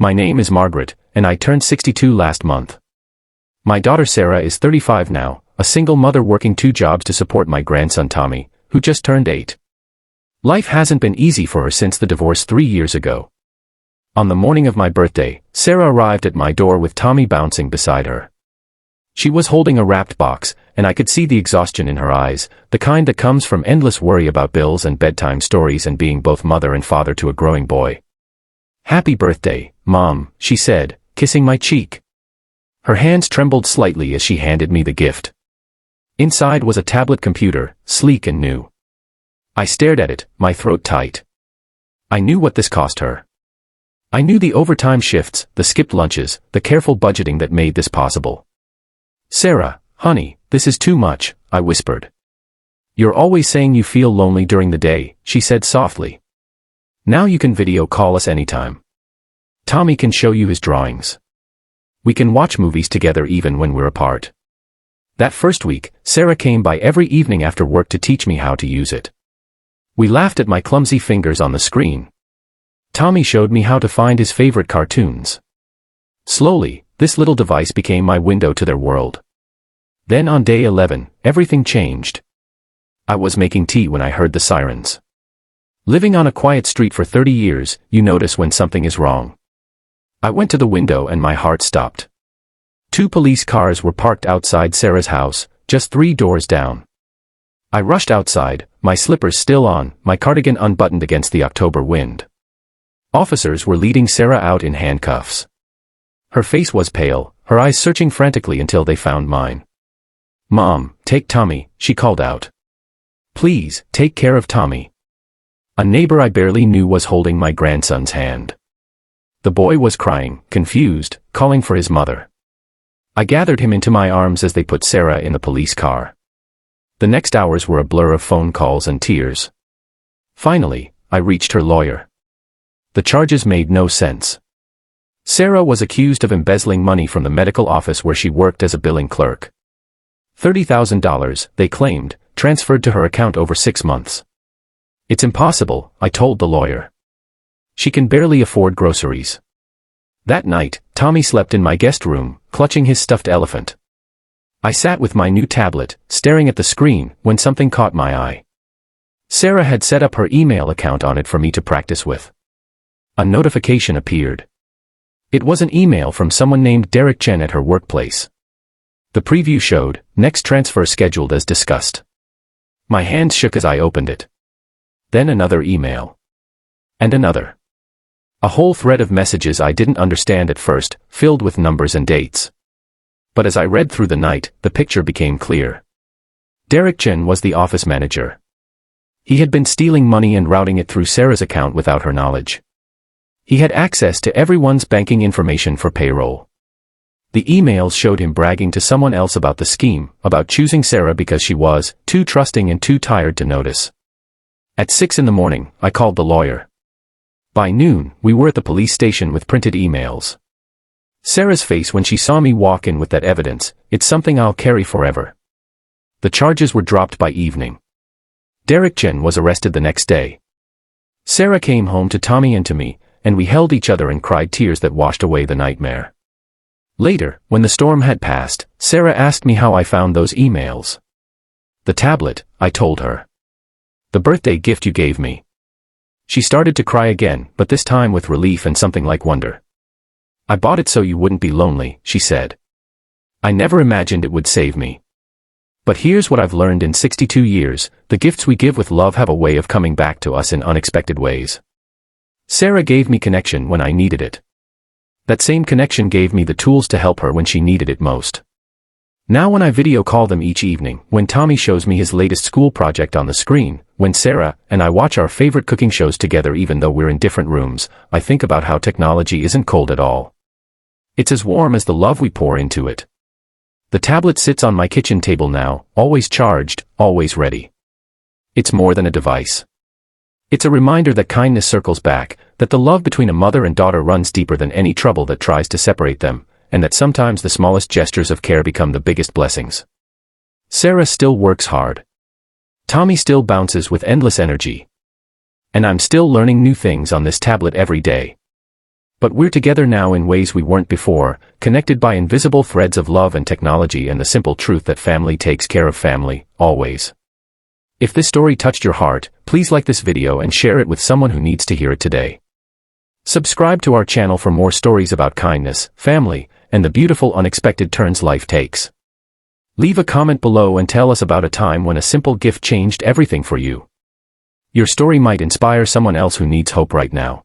My name is Margaret, and I turned 62 last month. My daughter Sarah is 35 now, a single mother working 2 jobs to support my grandson Tommy, who just turned 8. Life hasn't been easy for her since the divorce 3 years ago. On the morning of my birthday, Sarah arrived at my door with Tommy bouncing beside her. She was holding a wrapped box, and I could see the exhaustion in her eyes, the kind that comes from endless worry about bills and bedtime stories and being both mother and father to a growing boy. "Happy birthday, Mom," she said, kissing my cheek. Her hands trembled slightly as she handed me the gift. Inside was a tablet computer, sleek and new. I stared at it, my throat tight. I knew what this cost her. I knew the overtime shifts, the skipped lunches, the careful budgeting that made this possible. "Sarah, honey, this is too much," I whispered. "You're always saying you feel lonely during the day," she said softly. "Now you can video call us anytime. Tommy can show you his drawings. We can watch movies together even when we're apart." That first week, Sarah came by every evening after work to teach me how to use it. We laughed at my clumsy fingers on the screen. Tommy showed me how to find his favorite cartoons. Slowly, this little device became my window to their world. Then on day 11, everything changed. I was making tea when I heard the sirens. Living on a quiet street for 30 years, you notice when something is wrong. I went to the window and my heart stopped. 2 police cars were parked outside Sarah's house, just 3 doors down. I rushed outside, my slippers still on, my cardigan unbuttoned against the October wind. Officers were leading Sarah out in handcuffs. Her face was pale, her eyes searching frantically until they found mine. "Mom, take Tommy," she called out. "Please, take care of Tommy." A neighbor I barely knew was holding my grandson's hand. The boy was crying, confused, calling for his mother. I gathered him into my arms as they put Sarah in the police car. The next hours were a blur of phone calls and tears. Finally, I reached her lawyer. The charges made no sense. Sarah was accused of embezzling money from the medical office where she worked as a billing clerk. $30,000, they claimed, transferred to her account over 6 months. "It's impossible," I told the lawyer. "She can barely afford groceries." That night, Tommy slept in my guest room, clutching his stuffed elephant. I sat with my new tablet, staring at the screen, when something caught my eye. Sarah had set up her email account on it for me to practice with. A notification appeared. It was an email from someone named Derek Chen at her workplace. The preview showed, "Next transfer scheduled as discussed." My hands shook as I opened it. Then another email. And another. A whole thread of messages I didn't understand at first, filled with numbers and dates. But as I read through the night, the picture became clear. Derek Chen was the office manager. He had been stealing money and routing it through Sarah's account without her knowledge. He had access to everyone's banking information for payroll. The emails showed him bragging to someone else about the scheme, about choosing Sarah because she was too trusting and too tired to notice. At 6 in the morning, I called the lawyer. By noon, we were at the police station with printed emails. Sarah's face when she saw me walk in with that evidence, "It's something I'll carry forever." The charges were dropped by evening. Derek Chen was arrested the next day. Sarah came home to Tommy and to me, and we held each other and cried tears that washed away the nightmare. Later, when the storm had passed, Sarah asked me how I found those emails. "The tablet," I told her. "The birthday gift you gave me." She started to cry again, but this time with relief and something like wonder. "I bought it so you wouldn't be lonely," she said. "I never imagined it would save me. But here's what I've learned in 62 years, the gifts we give with love have a way of coming back to us in unexpected ways." Sarah gave me connection when I needed it. That same connection gave me the tools to help her when she needed it most. Now when I video call them each evening, when Tommy shows me his latest school project on the screen, when Sarah and I watch our favorite cooking shows together even though we're in different rooms, I think about how technology isn't cold at all. It's as warm as the love we pour into it. The tablet sits on my kitchen table now, always charged, always ready. It's more than a device. It's a reminder that kindness circles back, that the love between a mother and daughter runs deeper than any trouble that tries to separate them, and that sometimes the smallest gestures of care become the biggest blessings. Sarah still works hard. Tommy still bounces with endless energy. And I'm still learning new things on this tablet every day. But we're together now in ways we weren't before, connected by invisible threads of love and technology and the simple truth that family takes care of family, always. If this story touched your heart, please like this video and share it with someone who needs to hear it today. Subscribe to our channel for more stories about kindness, family, and the beautiful unexpected turns life takes. Leave a comment below and tell us about a time when a simple gift changed everything for you. Your story might inspire someone else who needs hope right now.